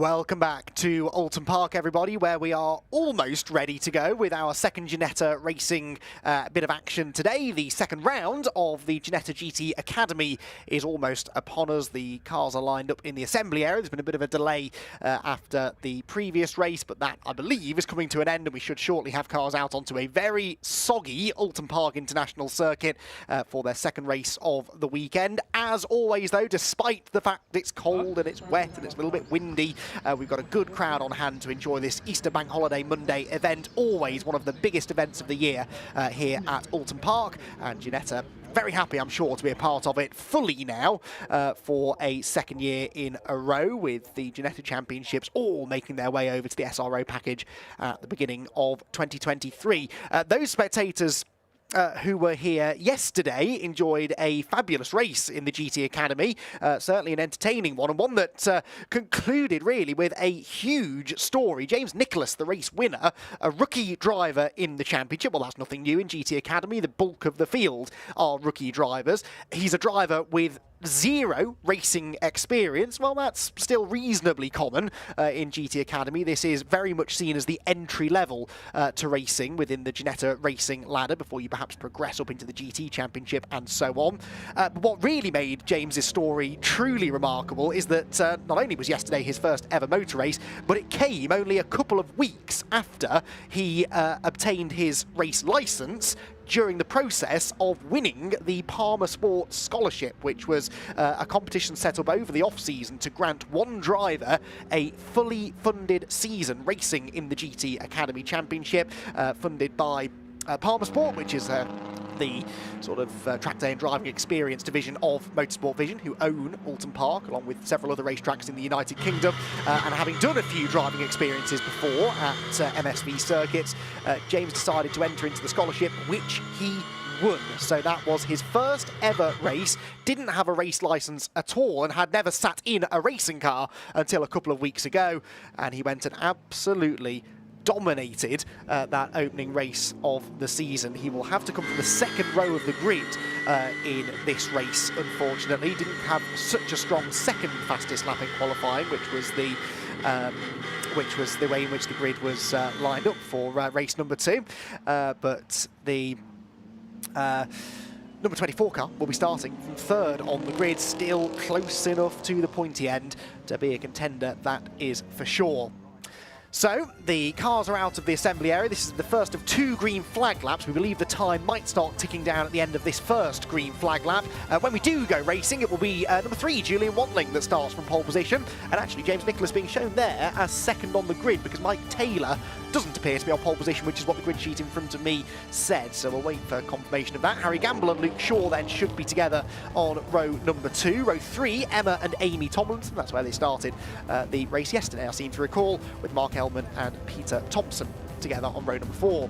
Welcome back to Oulton Park, everybody, where we are almost ready to go with our second Ginetta racing bit of action today. The second round of the Ginetta GT Academy is almost upon us. The cars are lined up in the assembly area. There's been a bit of a delay after the previous race, but that, I believe, is coming to an end, and we should shortly have cars out onto a very soggy Oulton Park International Circuit for their second race of the weekend. As always, though, despite the fact it's cold and it's wet and it's a little bit windy, we've got a good crowd on hand to enjoy this Easter Bank Holiday Monday event, always one of the biggest events of the year here at Oulton Park, and Ginetta very happy, I'm sure, to be a part of it fully now for a second year in a row, with the Ginetta Championships all making their way over to the SRO package at the beginning of 2023. Those spectators who were here yesterday enjoyed a fabulous race in the GT Academy, certainly an entertaining one, and one that concluded really with a huge story. James Nicholas, the race winner, a rookie driver in the championship. Well, that's nothing new in GT Academy. The bulk of the field are rookie drivers. He's a driver with zero racing experience. Well, that's still reasonably common in GT Academy. This is very much seen as the entry level to racing within the Ginetta racing ladder before you perhaps progress up into the GT Championship and so on. But what really made James's story truly remarkable is that not only was yesterday his first ever motor race, but it came only a couple of weeks after he obtained his race licence during the process of winning the Palmer Sports Scholarship, which was a competition set up over the off-season to grant one driver a fully funded season racing in the GT Academy Championship, funded by Palmer Sport, which is the sort of track day and driving experience division of Motorsport Vision, who own Oulton Park, along with several other racetracks in the United Kingdom. And having done a few driving experiences before at MSV circuits, James decided to enter into the scholarship, which he won. So that was his first ever race, didn't have a race licence at all, and had never sat in a racing car until a couple of weeks ago. And he went and absolutely dominated that opening race of the season. He will have to come from the second row of the grid in this race, unfortunately. Didn't have such a strong second fastest lap in qualifying, which was the way in which the grid was lined up for race number 2. But the number 24 car will be starting from third on the grid, still close enough to the pointy end to be a contender, that is for sure. So, the cars are out of the assembly area. This is the first of 2 green flag laps. We believe the time might start ticking down at the end of this first green flag lap. When we do go racing, it will be number 3, Julian Wantling, that starts from pole position. And actually, James Nicholas being shown there as second on the grid, because Mike Taylor doesn't appear to be on pole position, which is what the grid sheet in front of me said. So we'll wait for confirmation of that. Harry Gamble and Luke Shaw then should be together on row number 2. Row 3, Emma and Amy Tomlinson. That's where they started the race yesterday, I seem to recall, with Marc Elman and Peter Thompson together on row number 4.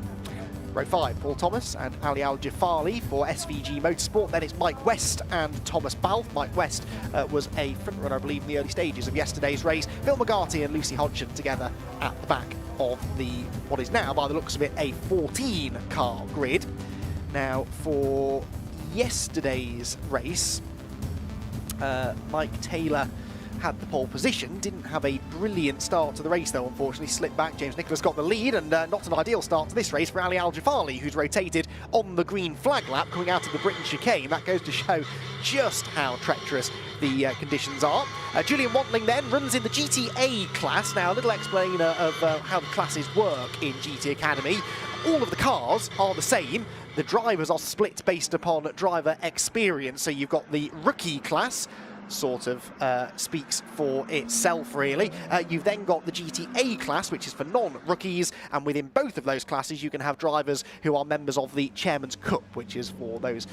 Row 5, Paul Thomas and Ali Al-Jafali for SVG Motorsport. Then it's Mike West and Thomas Balfe. Mike West was a front runner, I believe, in the early stages of yesterday's race. Phil McGarty and Lucy Hodgson together at the back of the, what is now, by the looks of it, a 14-car grid. Now, for yesterday's race, Mike Taylor had the pole position, didn't have a brilliant start to the race though, unfortunately, slipped back. James Nicholas got the lead, and not an ideal start to this race for Ali Al-Jafali, who's rotated on the green flag lap coming out of the Britain chicane. That goes to show just how treacherous the conditions are. Julian Wantling then runs in the GTA class. Now, a little explainer of how the classes work in GT Academy. All of the cars are the same. The drivers are split based upon driver experience. So you've got the rookie class, sort of speaks for itself, really. You've then got the GTA class, which is for non-rookies, and within both of those classes you can have drivers who are members of the Chairman's Cup, which is for those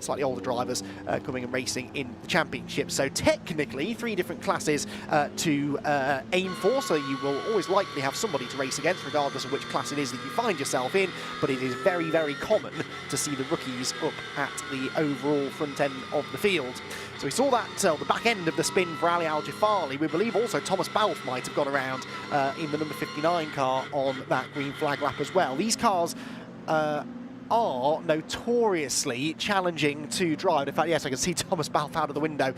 slightly older drivers coming and racing in the championship. So technically 3 different classes to aim for, so you will always likely have somebody to race against regardless of which class it is that you find yourself in, but it is very, very common to see the rookies up at the overall front end of the field. So we saw that the back end of the spin for Ali Al-Jafali. We believe also Thomas Balfe might have gone around in the number 59 car on that green flag lap as well. These cars are notoriously challenging to drive. In fact, yes, I can see Thomas Balfe out of the window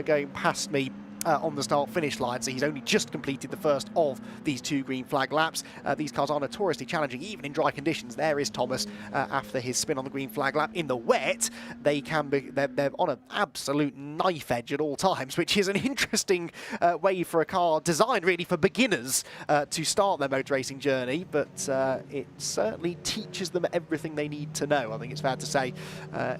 going past me on the start-finish line, so he's only just completed the first of these 2 green flag laps. These cars are notoriously challenging, even in dry conditions. There is Thomas after his spin on the green flag lap. In the wet, they're on an absolute knife edge at all times, which is an interesting way for a car designed really for beginners to start their motor racing journey, but it certainly teaches them everything they need to know, I think it's fair to say,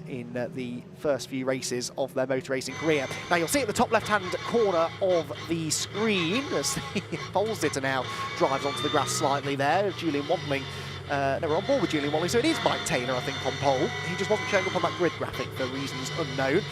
in the first few races of their motor racing career. Now you'll see at the top left-hand corner of the screen as the pole sitter now drives onto the grass slightly there. Julian Wantling, we're on board with Julian Wantling, so it is Mike Taylor, I think, on pole. He just wasn't showing up on that grid graphic for reasons unknown.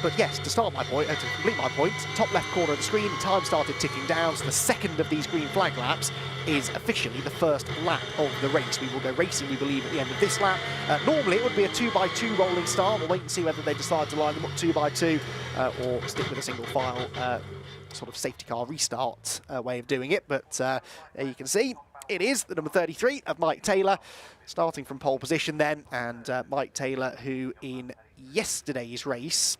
But yes, to complete my point, top left corner of the screen, time started ticking down, so the second of these green flag laps is officially the first lap of the race. We will go racing, we believe, at the end of this lap. Normally it would be a 2x2 rolling start. We'll wait and see whether they decide to line them up 2x2 or stick with a single file sort of safety car restart way of doing it. But there you can see, it is the number 33 of Mike Taylor, starting from pole position then, and Mike Taylor, who in yesterday's race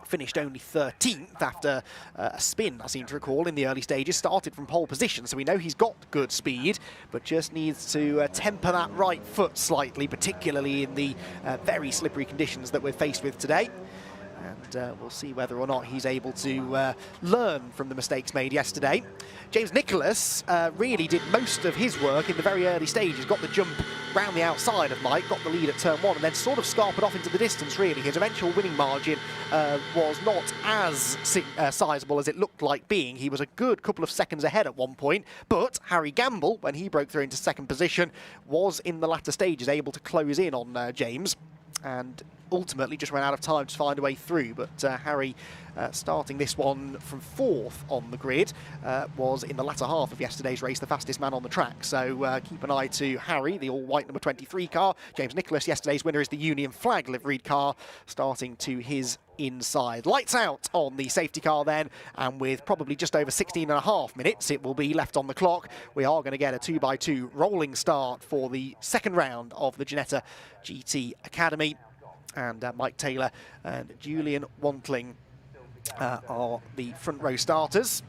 finished only 13th after a spin, I seem to recall, in the early stages, started from pole position, so we know he's got good speed, but just needs to temper that right foot slightly, particularly in the very slippery conditions that we're faced with today. And we'll see whether or not he's able to learn from the mistakes made yesterday. James Nicholas really did most of his work in the very early stages, got the jump round the outside of Mike, got the lead at turn 1, and then sort of scarpered off into the distance, really. His eventual winning margin was not as sizable as it looked like being. He was a good couple of seconds ahead at one point, but Harry Gamble, when he broke through into second position, was in the latter stages able to close in on James, and ultimately just ran out of time to find a way through. But Harry, starting this one from 4th on the grid, was in the latter half of yesterday's race the fastest man on the track. So keep an eye to Harry, the all-white number 23 car. James Nicholas, yesterday's winner, is the Union Flag liveried car, starting to his inside. Lights out on the safety car then, and with probably just over 16.5 minutes it will be left on the clock, we are going to get a 2x2 rolling start for the second round of the Ginetta GT Academy. And Mike Taylor and Julian Wantling are the front row starters.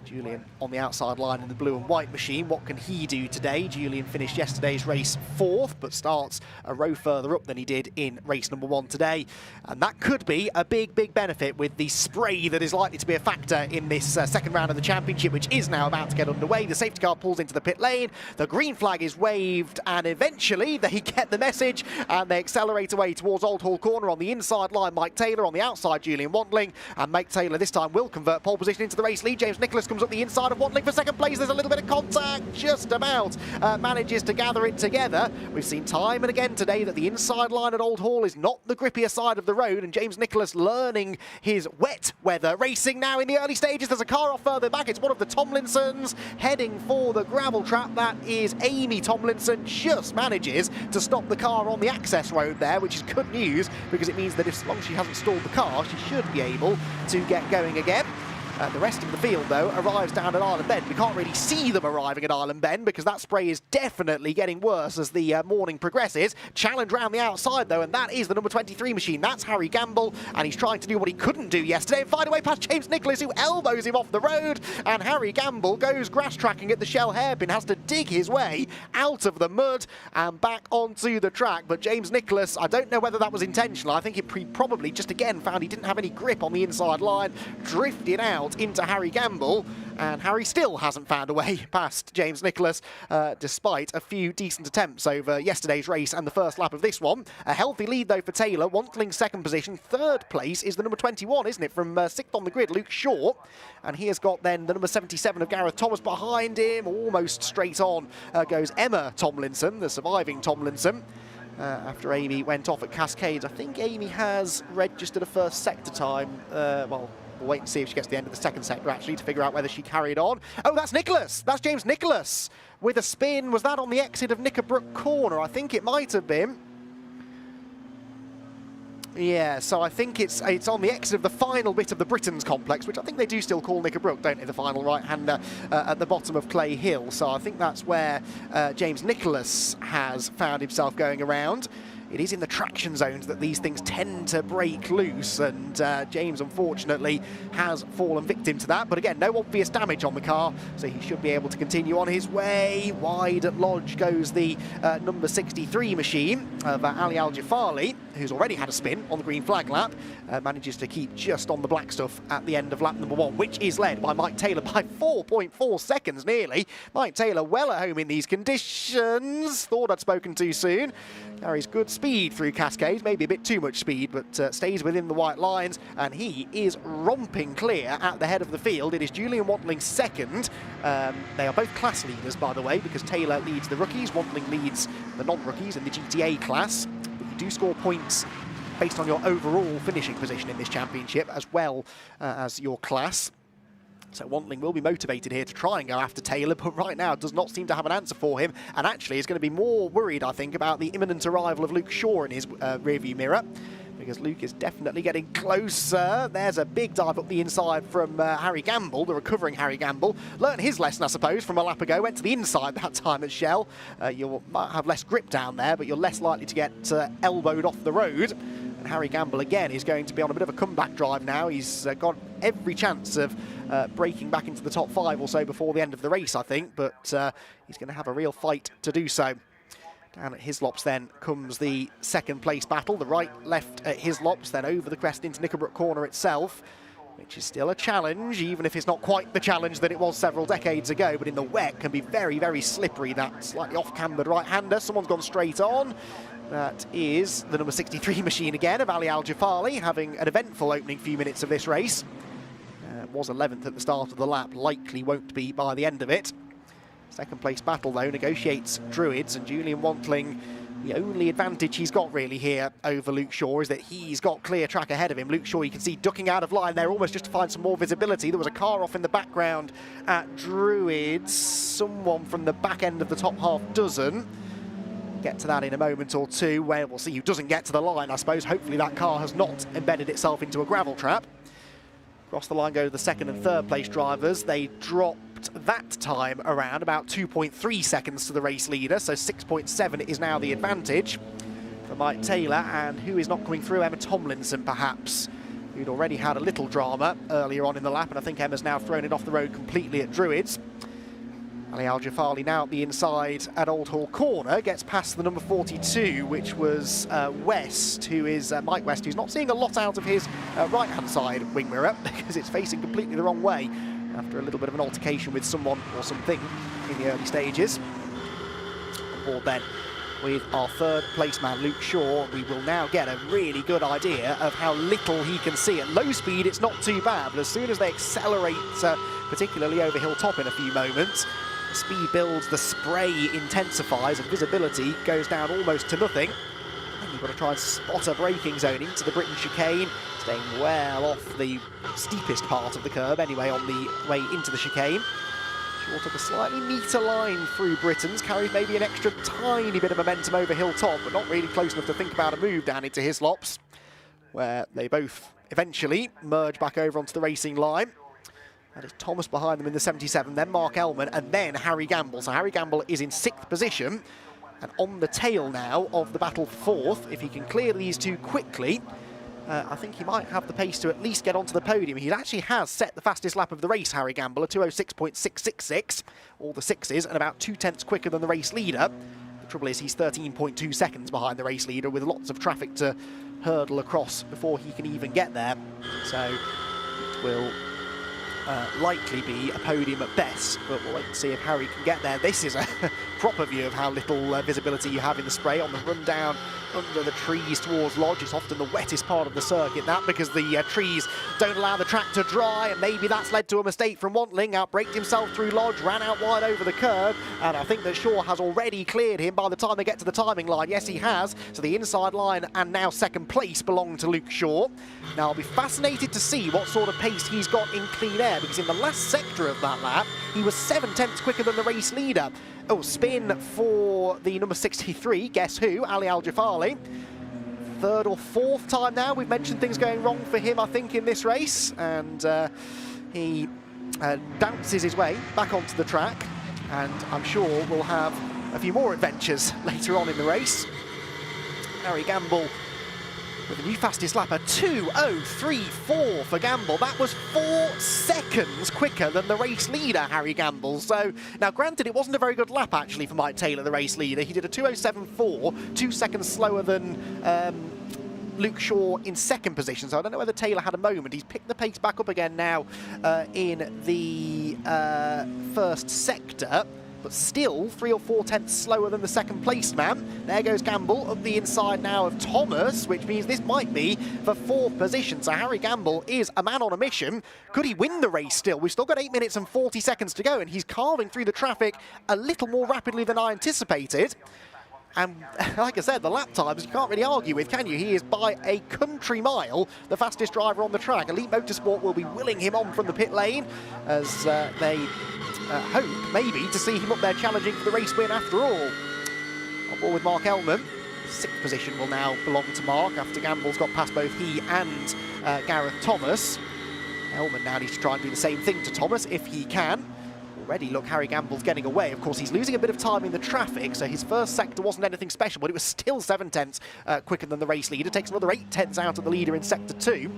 Julian on the outside line in the blue and white machine. What can he do today? Julian finished yesterday's race 4th, but starts a row further up than he did in race number 1 today. And that could be a big, big benefit with the spray that is likely to be a factor in this second round of the championship, which is now about to get underway. The safety car pulls into the pit lane, the green flag is waved, and eventually they get the message and they accelerate away towards Old Hall Corner. On the inside line, Mike Taylor, on the outside, Julian Wantling, and Mike Taylor this time will convert pole position into the race lead. James Nicholas comes up the inside of Wantling for second place. There's a little bit of contact, just about manages to gather it together. We've seen time and again today that the inside line at Old Hall is not the grippier side of the road, and James Nicholas learning his wet weather racing now in the early stages. There's a car off further back. It's one of the Tomlinsons heading for the gravel trap. That is Amy Tomlinson. Just manages to stop the car on the access road there, which is good news because it means that as long as she hasn't stalled the car, she should be able to get going again. The rest of the field, though, arrives down at Island Bend. We can't really see them arriving at Island Bend because that spray is definitely getting worse as the morning progresses. Challenge round the outside, though, and that is the number 23 machine. That's Harry Gamble, and he's trying to do what he couldn't do yesterday and find a way past James Nicholas, who elbows him off the road, and Harry Gamble goes grass tracking at the Shell hairpin, has to dig his way out of the mud and back onto the track. But James Nicholas, I don't know whether that was intentional. I think he probably just again found he didn't have any grip on the inside line, drifted out into Harry Gamble, and Harry still hasn't found a way past James Nicholas, despite a few decent attempts over yesterday's race and the first lap of this one. A healthy lead, though, for Taylor. Wantling second position. Third place is the number 21, isn't it, from 6th on the grid, Luke Short. And he has got then the number 77 of Gareth Thomas behind him. Almost straight on goes Emma Tomlinson, the surviving Tomlinson. After Amy went off at Cascades. I think Amy has registered a first sector time. Well, we'll wait and see if she gets to the end of the second sector, actually, to figure out whether she carried on. Oh, that's Nicholas! That's James Nicholas with a spin. Was that on the exit of Knickerbrook Corner? I think it might have been. Yeah, so I think it's on the exit of the final bit of the Britons complex, which I think they do still call Knickerbrook, don't they? The final right-hander at the bottom of Clay Hill. So I think that's where James Nicholas has found himself going around. it is in the traction zones that these things tend to break loose, and James unfortunately has fallen victim to that. But again, no obvious damage on the car, so he should be able to continue on his way. Wide at Lodge goes the number 63 machine of Ali Al-Jafali, who's already had a spin on the green flag lap, manages to keep just on the black stuff at the end of lap number 1, which is led by Mike Taylor by 4.4 seconds nearly. Mike Taylor well at home in these conditions. Thought I'd spoken too soon. Carries good speed through Cascades, maybe a bit too much speed, but stays within the white lines, and he is romping clear at the head of the field. It is Julian Wantling second. They are both class leaders, by the way, because Taylor leads the rookies, Wantling leads the non-rookies in the GTA class. But you do score points based on your overall finishing position in this championship, as well as your class. So Wantling will be motivated here to try and go after Taylor, but right now does not seem to have an answer for him, and actually is going to be more worried, I think, about the imminent arrival of Luke Shaw in his rearview mirror, because Luke is definitely getting closer. There's a big dive up the inside from Harry Gamble, the recovering Harry Gamble. Learned his lesson, I suppose, from a lap ago. Went to the inside that time at Shell. You might have less grip down there, but you're less likely to get elbowed off the road. And Harry Gamble, again, is going to be on a bit of a comeback drive now. He's got every chance of breaking back into the top 5 or so before the end of the race, I think, but he's going to have a real fight to do so. Down at Hislops then comes the second place battle, the right-left at Hislops, then over the crest into Nickelbrook Corner itself, which is still a challenge, even if it's not quite the challenge that it was several decades ago, but in the wet can be very, very slippery. That slightly off-cambered right-hander, someone's gone straight on. That is the number 63 machine again of Ali Al-Jafali, having an eventful opening few minutes of this race. Was 11th at the start of the lap, likely won't be by the end of it. Second place battle though negotiates Druids, and Julian Wantling, the only advantage he's got really here over Luke Shaw is that he's got clear track ahead of him. Luke Shaw, you can see ducking out of line there almost just to find some more visibility. There was a car off in the background at Druids. Someone from the back end of the top half doesn't. Get to that in a moment or two, where we'll see who doesn't get to the line, I suppose. Hopefully that car has not embedded itself into a gravel trap. Across the line go the second and third place drivers. They dropped that time around about 2.3 seconds to the race leader, so 6.7 is now the advantage for Mike Taylor, and who is not coming through? Amy Tomlinson, perhaps, who'd already had a little drama earlier on in the lap, and I think Emma's now thrown it off the road completely at Druids. Ali Al-Jafali now at the inside at Old Hall Corner, gets past the number 42, which was West, who is Mike West, who's not seeing a lot out of his right-hand side wing mirror because it's facing completely the wrong way after a little bit of an altercation with someone or something in the early stages. On board then with our third place man, Luke Shaw. We will now get a really good idea of how little he can see. At low speed, it's not too bad, but as soon as they accelerate, particularly over Hilltop in a few moments, the speed builds, the spray intensifies, and visibility goes down almost to nothing. And you've got to try and spot a braking zone into the Britain chicane, staying well off the steepest part of the curb anyway on the way into the chicane. Shaw took a slightly neater line through Britain's, carries maybe an extra tiny bit of momentum over Hilltop, but not really close enough to think about a move down into Hislops, where they both eventually merge back over onto the racing line. That is Thomas behind them in the 77, then Marc Elman, and then Harry Gamble. So Harry Gamble is in 6th position, and on the tail now of the battle for 4th. If he can clear these two quickly, I think he might have the pace to at least get onto the podium. He actually has set the fastest lap of the race, Harry Gamble, a 2:06.666, all the sixes, and about 2/10 quicker than the race leader. The trouble is he's 13.2 seconds behind the race leader, with lots of traffic to hurdle across before he can even get there. So it will likely be a podium at best, but we'll wait and see if Harry can get there. This is a proper view of how little visibility you have in the spray on the run down under the trees towards Lodge. It's often the wettest part of the circuit, that, because the trees don't allow the track to dry, and maybe that's led to a mistake from Wantling. Outbraked himself through Lodge, ran out wide over the curb, and I think that Shaw has already cleared him by the time they get to the timing line. Yes, he has. So the inside line and now second place belong to Luke Shaw. Now I'll be fascinated to see what sort of pace he's got in clean air, because in the last sector of that lap, he was 7/10 quicker than the race leader. Oh, spin for the number 63, guess who? Ali Al-Jafali. Third or fourth time now we've mentioned things going wrong for him, I think, in this race, and he bounces his way back onto the track, and I'm sure we'll have a few more adventures later on in the race. Harry Gamble with the new fastest lap, a 2:03.4 for Gamble. That was 4 seconds quicker than the race leader, Harry Gamble. So, now granted, it wasn't a very good lap actually for Mike Taylor, the race leader. He did a 2:07.4, 2 seconds slower than Luke Shaw in second position. So I don't know whether Taylor had a moment. He's picked the pace back up again now in the first sector, but still 3 or 4 tenths slower than the second placed man. There goes Gamble up the inside now of Thomas, which means this might be for 4th position. So Harry Gamble is a man on a mission. Could he win the race still? We've still got 8 minutes and 40 seconds to go, and he's carving through the traffic a little more rapidly than I anticipated. And like I said, the lap times you can't really argue with, can you? He is by a country mile the fastest driver on the track. Elite Motorsport will be willing him on from the pit lane as they hope, maybe, to see him up there challenging for the race win after all. On board with Marc Elman. 6th position will now belong to Mark after Gamble's got past both he and Gareth Thomas. Elman now needs to try and do the same thing to Thomas if he can. Already, look, Harry Gamble's getting away. Of course, he's losing a bit of time in the traffic, so his first sector wasn't anything special, but it was still 7 tenths quicker than the race leader. Takes another 8 tenths out of the leader in sector 2.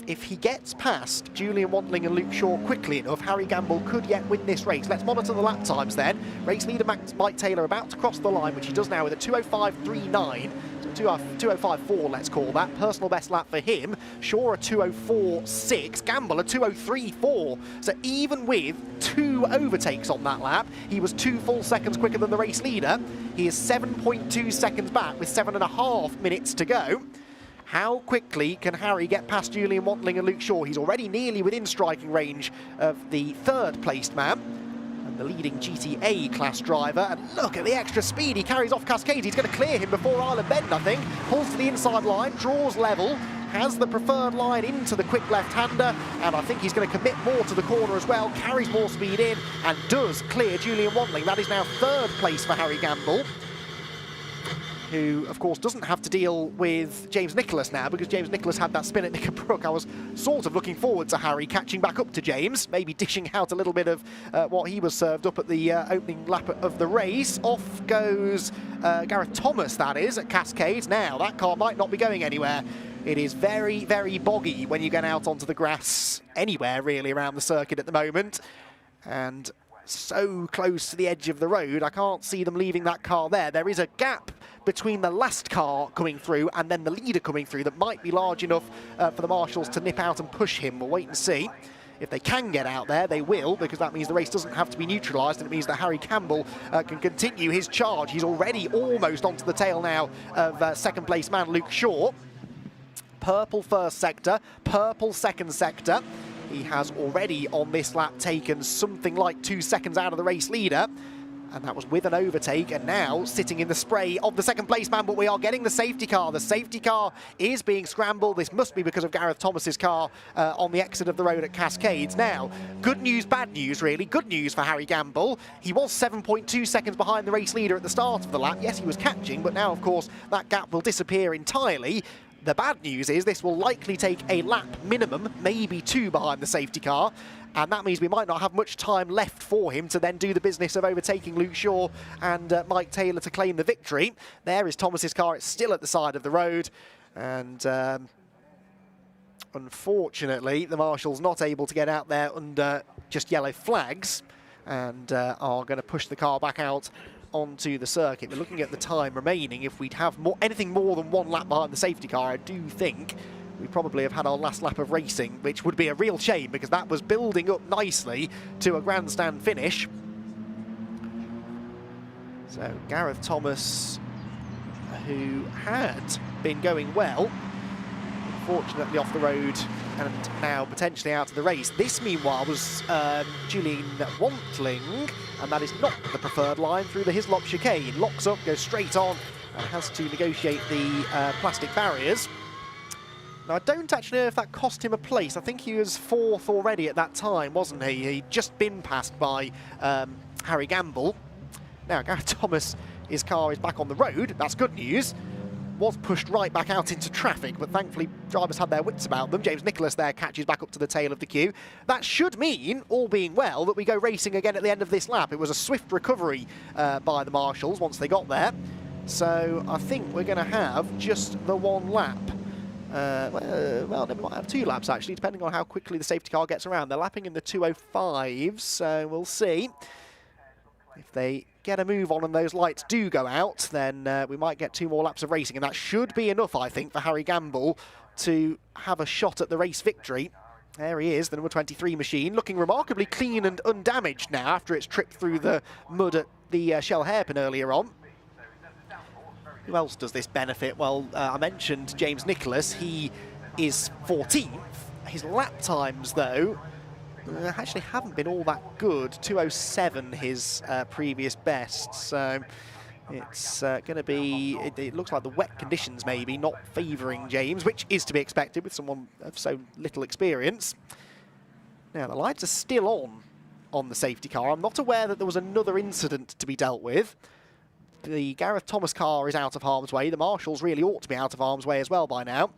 If he gets past Julian Wantling and Luke Shaw quickly enough, Harry Gamble could yet win this race. Let's monitor the lap times then. Race leader Mike Taylor about to cross the line, which he does now with a 2:05.39. 2:05.4, let's call that. Personal best lap for him. Shaw a 2:04.6. Gamble a 2:03.4. So even with 2 overtakes on that lap, he was 2 full seconds quicker than the race leader. He is 7.2 seconds back with 7.5 minutes to go. How quickly can Harry get past Julian Wantling and Luke Shaw? He's already nearly within striking range of the 3rd placed man and the leading GTA class driver. And look at the extra speed. He carries off Cascade. He's going to clear him before Island Bend, I think. Pulls to the inside line, draws level, has the preferred line into the quick left-hander, and I think he's going to commit more to the corner as well, carries more speed in, and does clear Julian Wantling. That is now 3rd place for Harry Gamble, who, of course, doesn't have to deal with James Nicholas now, because James Nicholas had that spin at Knickerbrook. I was sort of looking forward to Harry catching back up to James, maybe dishing out a little bit of what he was served up at the opening lap of the race. Off goes Gareth Thomas, that is, at Cascades. Now, that car might not be going anywhere. It is very, very boggy when you get out onto the grass anywhere, really, around the circuit at the moment. And so close to the edge of the road, I can't see them leaving that car there. There is a gap between the last car coming through and then the leader coming through that might be large enough for the marshals to nip out and push him. We'll wait and see. If they can get out there, they will, because that means the race doesn't have to be neutralised, and it means that Harry Gamble can continue his charge. He's already almost onto the tail now of second place man Luke Shaw. Purple 1st sector, purple 2nd sector. He has already on this lap taken something like 2 seconds out of the race leader, and that was with an overtake, and now sitting in the spray of the 2nd place man, but we are getting the safety car. The safety car is being scrambled. This must be because of Gareth Thomas's car on the exit of the road at Cascades. Now, good news, bad news really. Good news for Harry Gamble. He was 7.2 seconds behind the race leader at the start of the lap. Yes, he was catching, but now, of course, that gap will disappear entirely. The bad news is this will likely take a lap minimum, maybe 2 behind the safety car, and that means we might not have much time left for him to then do the business of overtaking Luke Shaw and Mike Taylor to claim the victory. There is Thomas's car. It's still at the side of the road, and unfortunately the marshal's not able to get out there under just yellow flags, and are going to push the car back out onto the circuit. But looking at the time remaining, if we'd have anything more than 1 lap behind the safety car, I do think we probably have had our last lap of racing, which would be a real shame because that was building up nicely to a grandstand finish. So Gareth Thomas, who had been going well, unfortunately off the road and now potentially out of the race. This, meanwhile, was Julian Wantling, and that is not the preferred line through the Hislop chicane. Locks up, goes straight on, and has to negotiate the plastic barriers. Now, I don't actually know if that cost him a place. I think he was 4th already at that time, wasn't he? He'd just been passed by Harry Gamble. Now, Gareth Thomas, his car is back on the road. That's good news. Was pushed right back out into traffic, but thankfully drivers had their wits about them. James Nicholas there catches back up to the tail of the queue. That should mean, all being well, that we go racing again at the end of this lap. It was a swift recovery by the marshals once they got there. So I think we're going to have just the one lap. Well, they might have 2 laps actually, depending on how quickly the safety car gets around. They're lapping in the 2:05s, so we'll see. If they get a move on and those lights do go out, then we might get 2 more laps of racing, and that should be enough, I think, for Harry Gamble to have a shot at the race victory. There he is, the number 23 machine, looking remarkably clean and undamaged now after it's tripped through the mud at the Shell hairpin earlier on. Who else does this benefit? Well, I mentioned James Nicholas. He is 14th. His lap times, though, actually haven't been all that good. 2:07 his previous best. So it's going to be, it looks like the wet conditions maybe not favouring James, which is to be expected with someone of so little experience. Now, the lights are still on the safety car. I'm not aware that there was another incident to be dealt with. The Gareth Thomas car is out of harm's way. The Marshals really ought to be out of harm's way as well by now.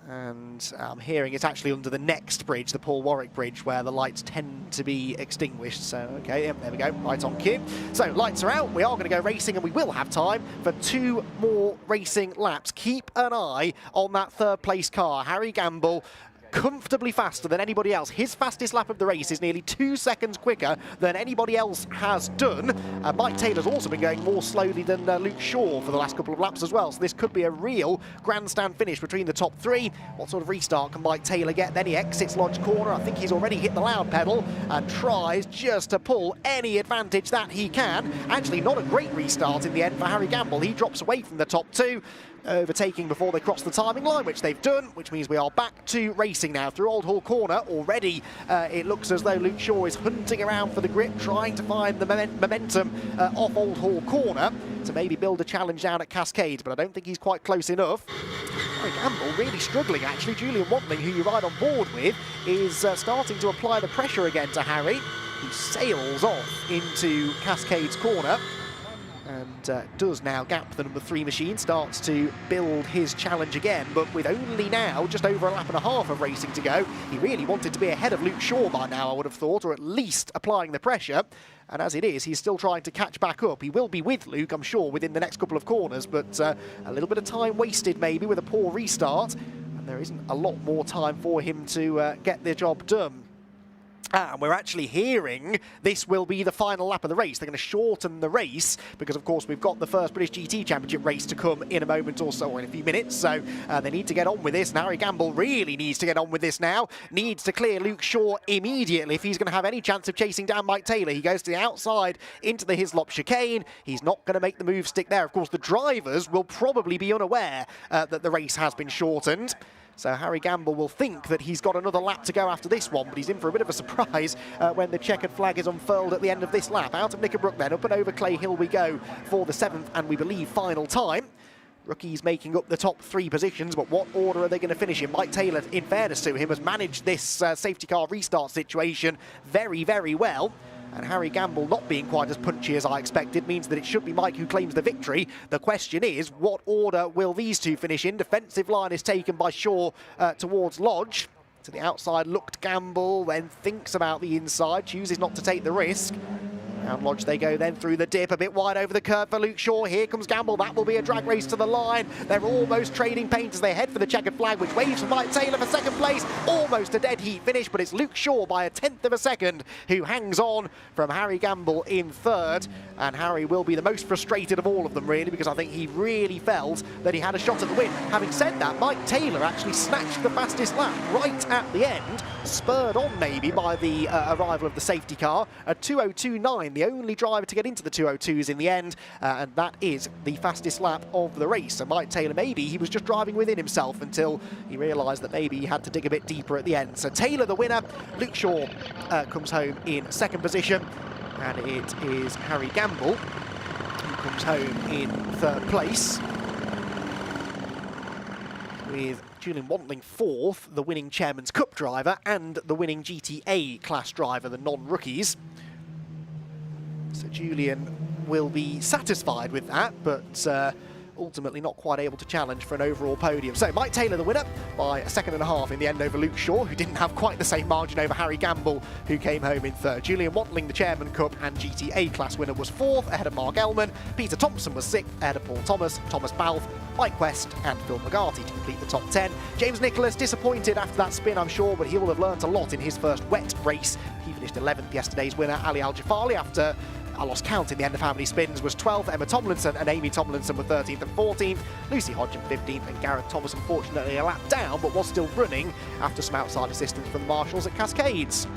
And I'm hearing it's actually under the next bridge, the Paul Warwick Bridge, where the lights tend to be extinguished. So, okay, yeah, there we go, right on cue. So, lights are out, we are going to go racing, and we will have time for 2 more racing laps. Keep an eye on that 3rd place car, Harry Gamble, comfortably faster than anybody else. His fastest lap of the race is nearly 2 seconds quicker than anybody else has done. Mike Taylor's also been going more slowly than Luke Shaw for the last couple of laps as well, so this could be a real grandstand finish between the top 3. What sort of restart can Mike Taylor get? Then he exits Lodge Corner. I think he's already hit the loud pedal and tries just to pull any advantage that he can. Actually, not a great restart in the end for Harry Gamble. He drops away from the top 2. Overtaking before they cross the timing line, which they've done, which means we are back to racing now through Old Hall Corner. Already it looks as though Luke Shaw is hunting around for the grip, trying to find the momentum off Old Hall Corner to maybe build a challenge down at Cascade, but I don't think he's quite close enough. Harry Gamble really struggling actually. Julian Wantling, who you ride on board with, is starting to apply the pressure again to Harry, who sails off into Cascade's corner. And does now gap the number 3 machine, starts to build his challenge again, but with only now just over a lap and a half of racing to go. He really wanted to be ahead of Luke Shaw by now, I would have thought, or at least applying the pressure. And as it is, he's still trying to catch back up. He will be with Luke, I'm sure, within the next couple of corners, but a little bit of time wasted maybe with a poor restart, and there isn't a lot more time for him to get the job done. And we're actually hearing this will be the final lap of the race. They're going to shorten the race because, of course, we've got the first British GT Championship race to come in a moment or so, or in a few minutes. So they need to get on with this. And Harry Gamble really needs to get on with this now. Needs to clear Luke Shaw immediately if he's going to have any chance of chasing down Mike Taylor. He goes to the outside into the Hislop chicane. He's not going to make the move stick there. Of course, the drivers will probably be unaware that the race has been shortened. So Harry Gamble will think that he's got another lap to go after this one, but he's in for a bit of a surprise when the checkered flag is unfurled at the end of this lap. Out of Knickerbrook then, up and over Clay Hill we go for the 7th and we believe final time. Rookies making up the top 3 positions, but what order are they going to finish in? Mike Taylor, in fairness to him, has managed this safety car restart situation very, very well. And Harry Gamble not being quite as punchy as I expected means that it should be Mike who claims the victory. The question is, what order will these 2 finish in? Defensive line is taken by Shaw towards Lodge. To the outside looked Gamble, then thinks about the inside, chooses not to take the risk. Down Lodge they go then through the dip, a bit wide over the curve for Luke Shaw. Here comes Gamble, that will be a drag race to the line. They're almost trading paint as they head for the checkered flag, which waves for Mike Taylor for 2nd place. Almost a dead heat finish, but it's Luke Shaw by a 1/10 of a second who hangs on from Harry Gamble in 3rd. And Harry will be the most frustrated of all of them, really, because I think he really felt that he had a shot at the win. Having said that, Mike Taylor actually snatched the fastest lap right at the end, spurred on maybe by the arrival of the safety car. A 2:02.9, the only driver to get into the 2:02s in the end, and that is the fastest lap of the race. So Mike Taylor, maybe he was just driving within himself until he realised that maybe he had to dig a bit deeper at the end. So Taylor the winner, Luke Shaw comes home in 2nd position, and it is Harry Gamble who comes home in 3rd place, with Julian Wantling 4th, the winning Chairman's Cup driver, and the winning GTA class driver, the non-rookies. So Julian will be satisfied with that, but ultimately not quite able to challenge for an overall podium. So Mike Taylor the winner by a second and a half in the end over Luke Shaw, who didn't have quite the same margin over Harry Gamble, who came home in third. Julian Wantling, the Chairman Cup and GTA class winner, was fourth, ahead of Marc Elman. Peter Thompson was sixth, ahead of Paul Thomas, Thomas Balfe, Mike West and Phil McGarty to complete the top 10. James Nicholas disappointed after that spin, I'm sure, but he will have learnt a lot in his first wet race. He finished 11th, yesterday's winner, Ali Al-Jafali, after I lost count in the end of how many spins, was 12th. Emma Tomlinson and Amy Tomlinson were 13th and 14th. Lucy Hodgson 15th, and Gareth Thomas unfortunately a lap down, but was still running after some outside assistance from the marshals at Cascades.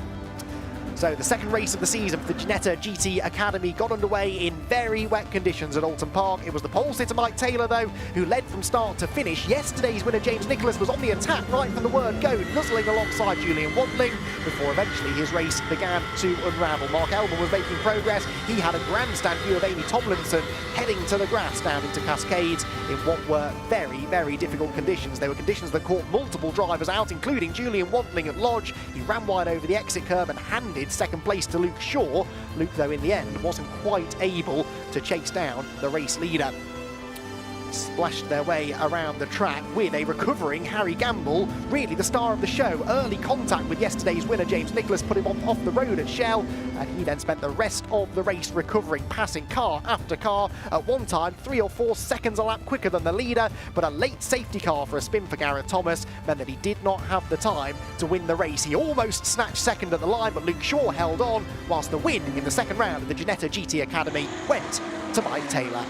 So the second race of the season for the Ginetta GT Academy got underway in very wet conditions at Oulton Park. It was the pole sitter Mike Taylor, though, who led from start to finish. Yesterday's winner James Nicholas was on the attack right from the word go, nuzzling alongside Julian Wantling before eventually his race began to unravel. Marc Elman was making progress. He had a grandstand view of Amy Tomlinson heading to the grass down into Cascades in what were very, very difficult conditions. They were conditions that caught multiple drivers out, including Julian Wantling at Lodge. He ran wide over the exit curb and handed second place to Luke Shaw. Luke, though, in the end wasn't quite able to chase down the race leader. Splashed their way around the track with a recovering Harry Gamble, really the star of the show. Early contact with yesterday's winner James Nicholas put him off the road at Shell, and he then spent the rest of the race recovering, passing car after car, at one time 3 or 4 seconds a lap quicker than the leader, but a late safety car for a spin for Gareth Thomas meant that he did not have the time to win the race. He almost snatched second at the line, but Luke Shaw held on, whilst the win in the second round of the Ginetta GT Academy went to Mike Taylor.